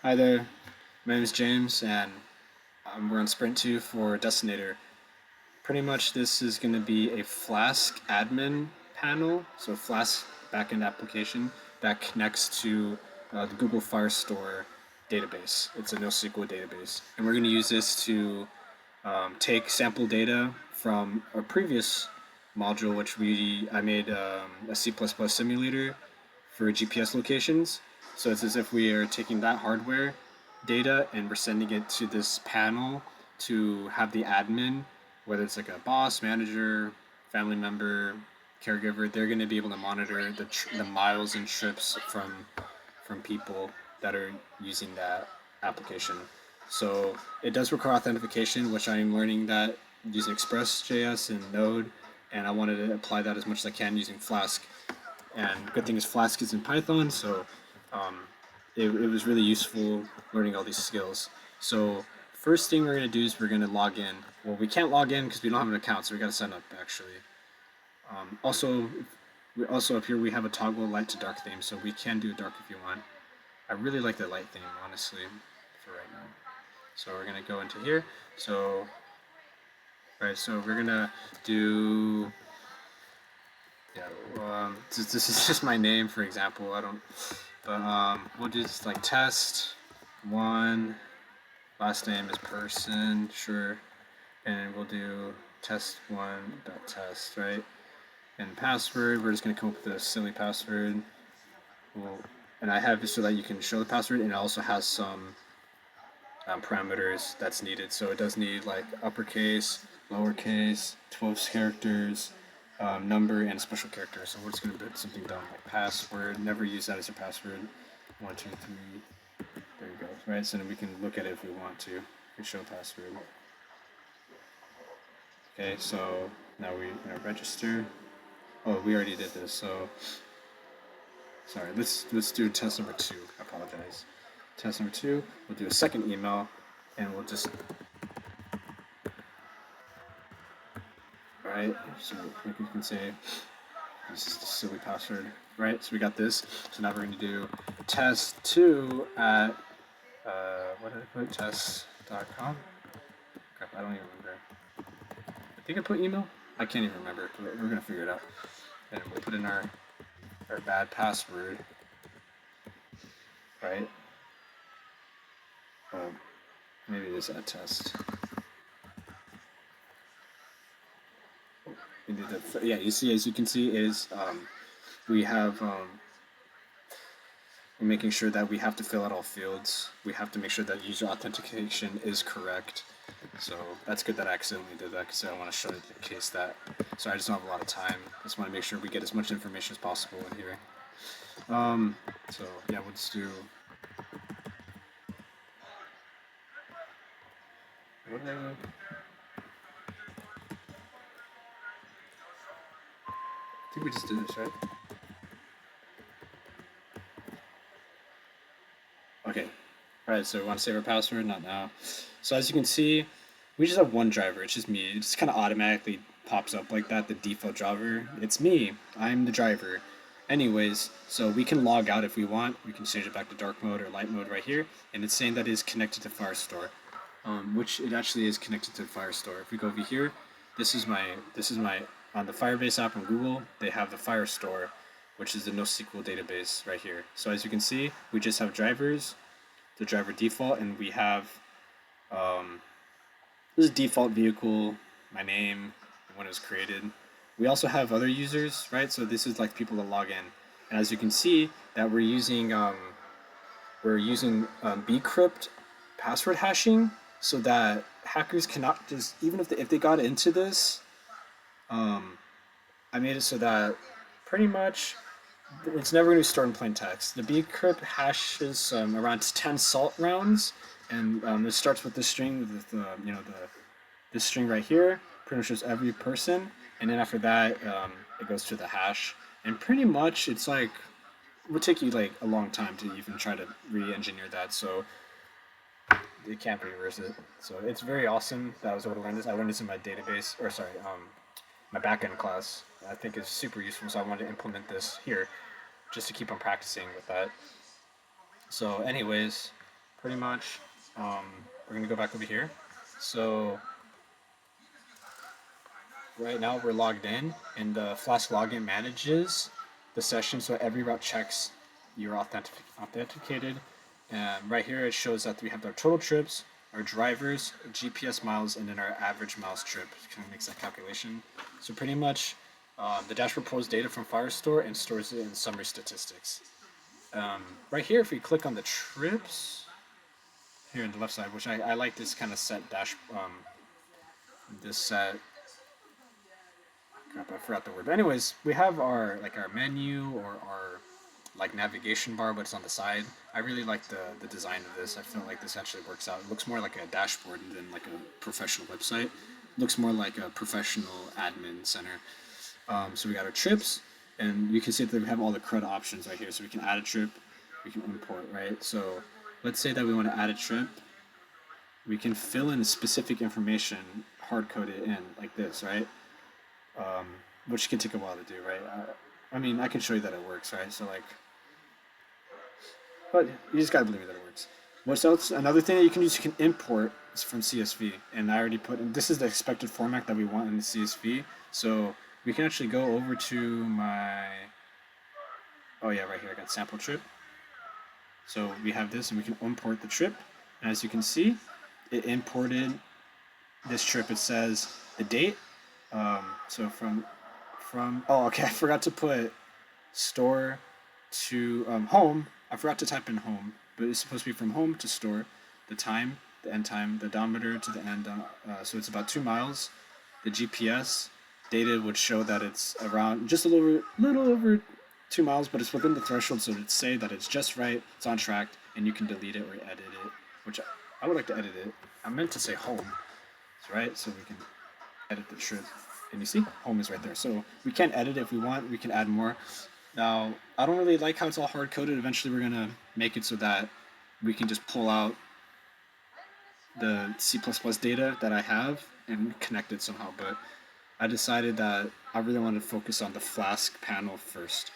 Hi there, my name is James, and we're on Sprint 2 for Destinator. Pretty much, this is going to be a Flask admin panel, so Flask backend application that connects to the Google Firestore database. It's a NoSQL database, and we're going to use this to take sample data from a previous module, which I made a C++ simulator for GPS locations. So it's as if we are taking that hardware data and we're sending it to this panel to have the admin, whether it's like a boss, manager, family member, caregiver, they're going to be able to monitor the miles and trips from people that are using that application. So it does require authentication, which I'm learning that using Express.js and Node, and I wanted to apply that as much as I can using Flask. And good thing is Flask is in Python, so um, it was really useful learning all these skills. So first thing we're going to do is we're going to log in. Well, we can't log in because we don't have an account, so we got to sign up actually. Also up here we have a toggle light to dark theme, so we can do dark if you want. I really like the light theme, honestly, for right now. So we're gonna go into here. So, right, so we're gonna do, yeah, this is just my name, for example. I don't, but we'll do just like test one. Last name is person, sure, and we'll do test one dot test, right? And password, we're just gonna come up with a silly password. We'll, and I have it so that you can show the password, and it also has some parameters that's needed. So it does need like uppercase, lowercase, 12 characters, number, and special character. So we're just going to put something down like password. Never use that as your password. 1, 2, 3. There you go. Right. So then we can look at it if we want to. We can show password. Okay. So now we're going to register. Oh, we already did this. So sorry. Let's do test number 2. I apologize. Test number 2. We'll do a second email, and we'll just right? So like you can say, this is the silly password, right? So we got this. So now we're going to do test2 at, what did I put? Test.com? Crap, I don't even remember. I think I put email? I can't even remember. We're going to figure it out. And we'll put in our bad password, right? Maybe it is at test. Yeah, you see, as you can see, is we have we're making sure that we have to fill out all fields. We have to make sure that user authentication is correct. So that's good that I accidentally did that because I don't want to show it in case that. So I just don't have a lot of time. I just want to make sure we get as much information as possible in here. So yeah, we'll just do. What did I think we just did this, right? Okay. Alright, so we want to save our password, not now. So as you can see, we just have one driver. It's just me. It just kind of automatically pops up like that, the default driver. It's me. I'm the driver. Anyways, so we can log out if we want. We can change it back to dark mode or light mode right here. And it's saying that it is connected to Firestore, which it actually is connected to Firestore. If we go over here, this is my on the Firebase app on Google. They have the Firestore, which is the NoSQL database right here. So as you can see, we just have drivers, the driver default, and we have this is default vehicle, my name, when it was created. We also have other users, right? So this is like people that log in, and as you can see, that we're using bcrypt password hashing, so that hackers cannot just even if they got into this. Um, I made it so that pretty much it's never going to be stored in plain text. The bcrypt hashes around 10 salt rounds, and it starts with this string with this string right here. Pretty much shows every person, and then after that, it goes to the hash. And pretty much, it's like it would take you like a long time to even try to re-engineer that. So it can't be reversed. So it's very awesome that I was able to learn this. I learned this in my database, or sorry, my backend class. I think is super useful. So I wanted to implement this here just to keep on practicing with that. So, anyways, pretty much, we're gonna go back over here. So right now we're logged in, and the Flask login manages the session, so every route checks you're authenticated. And right here it shows that we have our total trips, our drivers, GPS miles, and then our average miles trip. It kind of makes that calculation. So pretty much, the dashboard pulls data from Firestore and stores it in summary statistics. Right here, if we click on the trips here on the left side, which I like this kind of set this set. Crap, I forgot the word. But anyways, we have our menu or our like navigation bar, but it's on the side. I really like the design of this. I feel like this actually works out. It looks more like a dashboard than like a professional website. It looks more like a professional admin center. So we got our trips, and you can see that we have all the CRUD options right here. So we can add a trip, we can import, right? So let's say that we want to add a trip. We can fill in specific information, hard code it in like this, right? Um, which can take a while to do, right? I mean, I can show you that it works, right? So like, but you just gotta believe me that it works. What's else? Another thing that you can use, you can import is from CSV, and I already put in. This is the expected format that we want in the CSV. So we can actually go over to my. Oh yeah, right here I got sample trip. So we have this, and we can import the trip. And as you can see, it imported this trip. It says the date. So from oh okay, I forgot to put store to home. I forgot to type in home, but it's supposed to be from home to store. The time, the end time, the odometer to the end. So it's about 2 miles. The GPS data would show that it's around just a little over 2 miles, but it's within the threshold, so it'd say that it's just right, it's on track, and you can delete it or edit it. Which I would like to edit it. I meant to say home, right? So we can edit the trip. And you see, home is right there. So we can edit it if we want. We can add more. Now, I don't really like how it's all hard coded. Eventually, we're gonna make it so that we can just pull out the C++ data that I have and connect it somehow. But I decided that I really wanted to focus on the Flask panel first.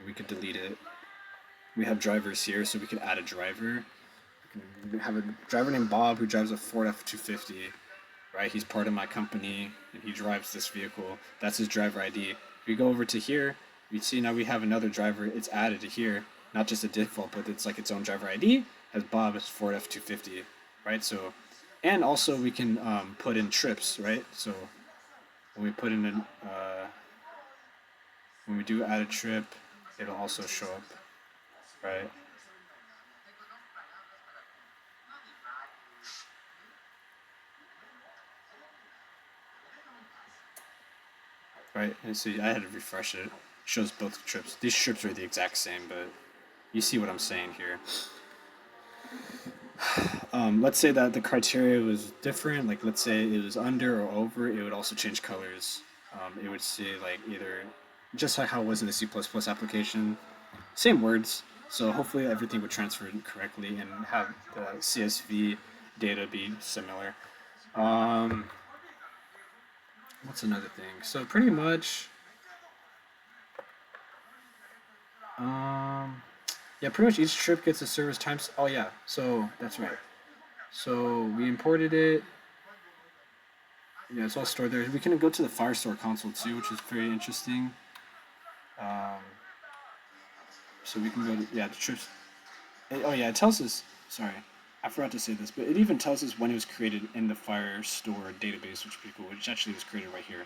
We could delete it. We have drivers here, so we could add a driver. We can have a driver named Bob who drives a Ford F-250. Right, he's part of my company and he drives this vehicle. That's his driver ID. If we go over to here, we see now we have another driver. It's added to here, not just a default, but it's like its own driver ID. Has Bob as Ford F-250, right? So, and also we can put in trips, right? So when we put in when we do add a trip, it'll also show up, right? Right, and see, I had to refresh it. It shows both trips. These trips are the exact same, but you see what I'm saying here. Let's say that the criteria was different. Like, let's say it was under or over. It would also change colors. It would say like either just like how it was in the C++ application, same words. So hopefully everything would transfer correctly and have the CSV data be similar. Um, what's another thing? So pretty much, um, yeah, pretty much each trip gets a service times. Oh yeah, so that's right. So we imported it. Yeah, it's all stored there. We can go to the Firestore console too, which is very interesting. Um, so we can go to, yeah, the trips. Oh yeah, it tells us, sorry, I forgot to say this, but it even tells us when it was created in the Firestore database, which is pretty cool, which actually was created right here.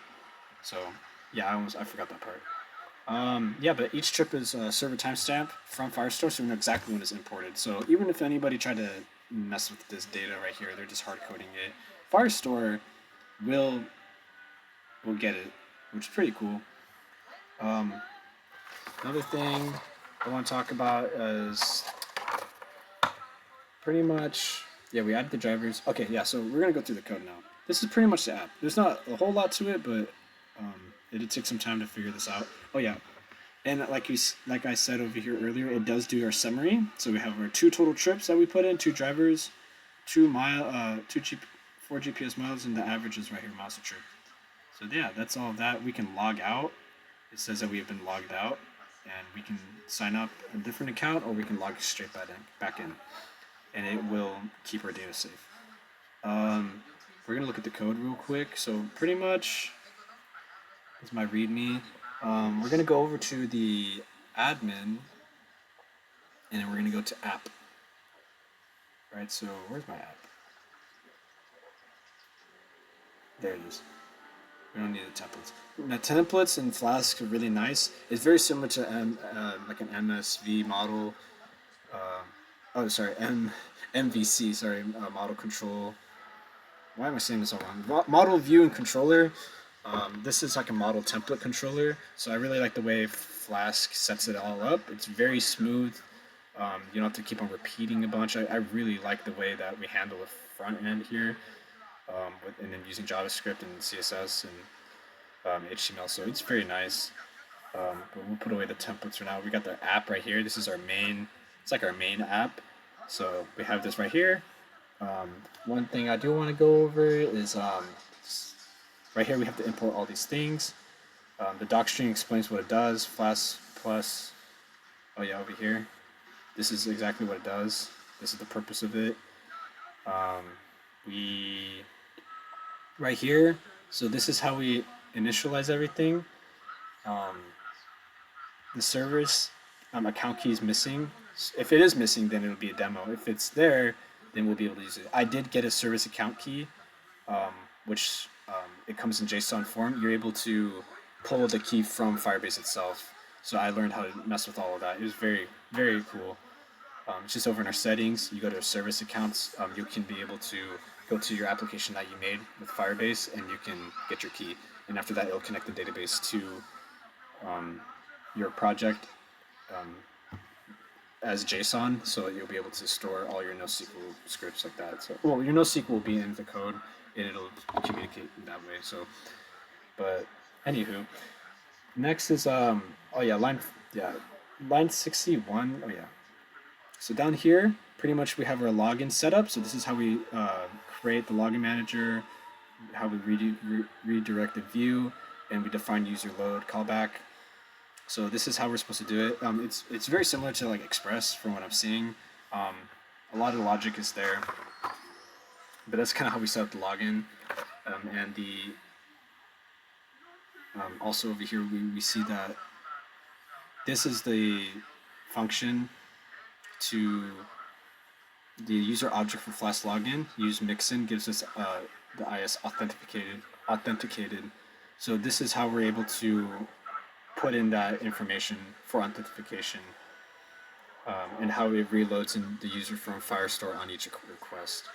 So yeah, I forgot that part. Yeah, but each trip is a server timestamp from Firestore, so we know exactly when it's imported. So even if anybody tried to mess with this data right here, they're just hard coding it. Firestore will get it, which is pretty cool. Um, Another thing I want to talk about is pretty much, yeah, we added the drivers. Okay, yeah, so we're gonna go through the code now. This is pretty much the app. There's not a whole lot to it, but it'd take some time to figure this out. Oh yeah, and like I said over here earlier, it does do our summary. So we have our 2 total trips that we put in, 2 drivers, 4 GPS miles, and the average is right here, miles a trip. So yeah, that's all of that. We can log out. It says that we have been logged out, and we can sign up a different account, or we can log straight back in. and it will keep our data safe. Um, we're gonna look at the code real quick. So pretty much, is my README. We're gonna go over to the admin, and then we're gonna go to app. Right. So where's my app? There it is. We don't need the templates. Now, templates in Flask are really nice. It's very similar to like an MSV model. Uh, oh, sorry, MVC. Sorry, model control. Why am I saying this all wrong? Model view and controller. This is like a model template controller. So I really like the way Flask sets it all up. It's very smooth. You don't have to keep on repeating a bunch. I really like the way that we handle the front end here, and then using JavaScript and CSS and HTML, so it's very nice. But we'll put away the templates for now. We got the app right here. This is our main. It's like our main app. So we have this right here. One thing I do want to go over is right here we have to import all these things. The docstring explains what it does. Flask plus. Oh yeah, over here. This is exactly what it does. This is the purpose of it. We right here. So this is how we initialize everything. The server's account key is missing. If it is missing, then it'll be a demo. If it's there, then we'll be able to use it. I did get a service account key, which it comes in JSON form. You're able to pull the key from Firebase itself. So I learned how to mess with all of that. It was very, very cool. It's just over in our settings. You go to service accounts. You can be able to go to your application that you made with Firebase, and you can get your key. And after that, it'll connect the database to your project as JSON, so that you'll be able to store all your NoSQL scripts like that. So, well, your NoSQL will be in the code, and it'll communicate in that way. So, but anywho, next is oh yeah, line 61. Oh yeah. So down here, pretty much we have our login setup. So this is how we create the login manager, how we redirect the view, and we define user load callback. So this is how we're supposed to do it. It's very similar to like Express from what I'm seeing. A lot of logic is there, but that's kind of how we set up the login. And the also over here we see that this is the function to the user object for Flask login. Use mixin gives us the IS authenticated. So this is how we're able to put in that information for authentication, and how it reloads in the user from Firestore on each request.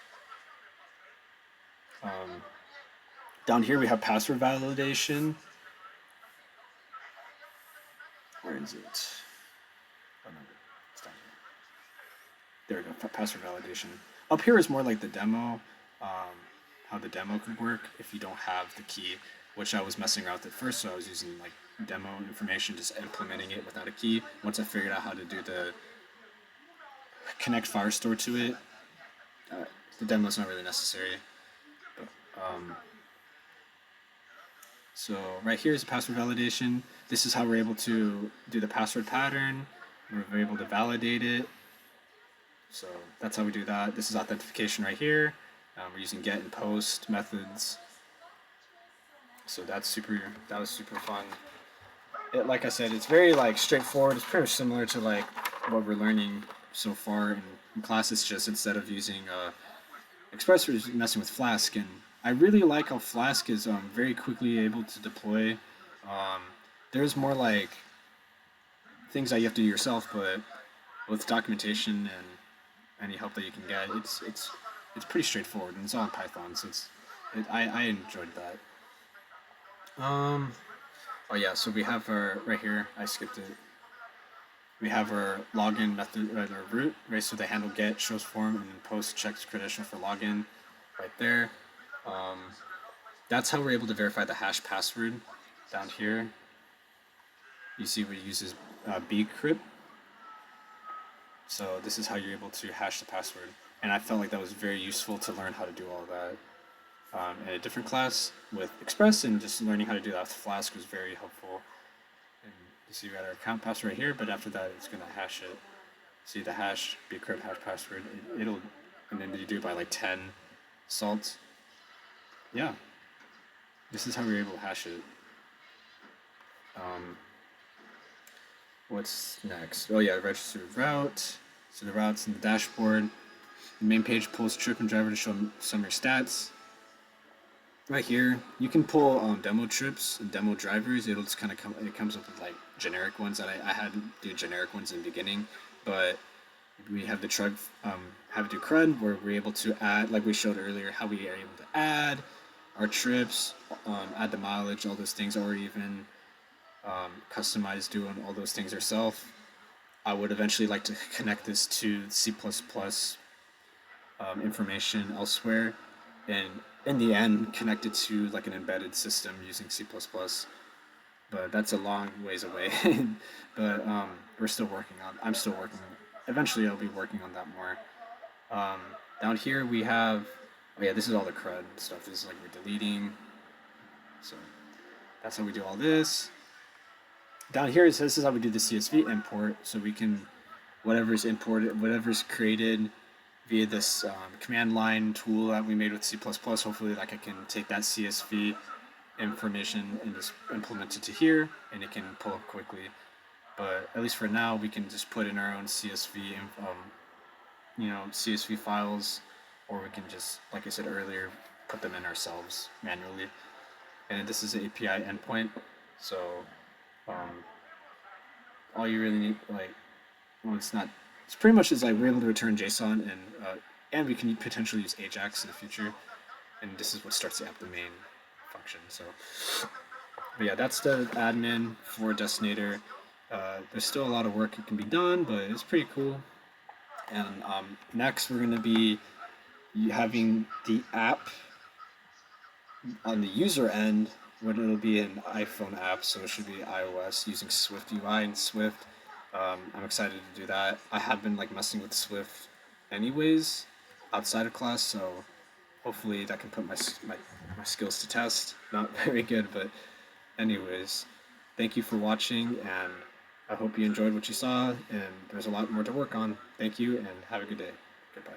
Down here we have password validation. Where is it? Oh no, it's down here. There we go, password validation. Up here is more like the demo, how the demo could work if you don't have the key, which I was messing around with at first, so I was using like demo information, just implementing it without a key. Once I figured out how to do the connect Firestore to it, the demo is not really necessary. But, so right here is the password validation. This is how we're able to do the password pattern. We're able to validate it. So that's how we do that. This is authentication right here. We're using get and post methods. So that was super fun. Like I said, it's very like straightforward. It's pretty similar to like what we're learning so far in class. It's just instead of using Express, we're messing with Flask, and I really like how Flask is very quickly able to deploy. There's more like things that you have to do yourself, but with documentation and any help that you can get, it's pretty straightforward, and it's all in Python, so I enjoyed that. Oh yeah, so we have our right here. I skipped it. We have our login method, right, our root, right? So they handle get, shows form, and then post checks credential for login, right there. That's how we're able to verify the hash password. Down here, you see we uses bcrypt. So this is how you're able to hash the password, and I felt like that was very useful to learn how to do all of that. In a different class with Express, and just learning how to do that with Flask was very helpful. And you see we got our account password right here, but after that it's going to hash it. See the hash, bcrypt hash password. It'll, and then you do it by like 10 salts. Yeah, this is how we are able to hash it. Um, what's next? Oh yeah, register route. So the route's in the dashboard. The main page pulls trip and driver to show some of your stats. Right here, you can pull demo trips and demo drivers. It'll just kind of come. It comes up with like generic ones that I had to do generic ones in the beginning, but we have the truck have do CRUD where we're able to add, like we showed earlier, how we are able to add our trips, add the mileage, all those things, or even customize doing all those things ourselves. I would eventually like to connect this to C++ information elsewhere, and in the end, connect it to like an embedded system using C++. But that's a long ways away. But we're still working on. I'm still working. Eventually, I'll be working on that more. Um, Down here we have. Oh yeah, this is all the CRUD stuff. This is like we're deleting. So that's how we do all this. Down here it says this is how we do the CSV import. So we can whatever's imported, whatever's created via this command line tool that we made with C++. Hopefully, like I can take that CSV information and just implement it to here, and it can pull up quickly. But at least for now, we can just put in our own CSV, CSV files, or we can just, like I said earlier, put them in ourselves manually. And this is an API endpoint, so all you really need, like, well, it's not. It's pretty much is like we're able to return JSON, and we can potentially use AJAX in the future. And this is what starts the main function. So, but yeah, that's the admin for Destinator. There's still a lot of work that can be done, but it's pretty cool. And next, we're going to be having the app on the user end. When it'll be an iPhone app, so it should be iOS using Swift UI and Swift. I'm excited to do that. I have been like messing with Swift, anyways, outside of class, so hopefully that can put my skills to test. Not very good, but anyways, thank you for watching, and I hope you enjoyed what you saw, and there's a lot more to work on. Thank you, and have a good day. Goodbye.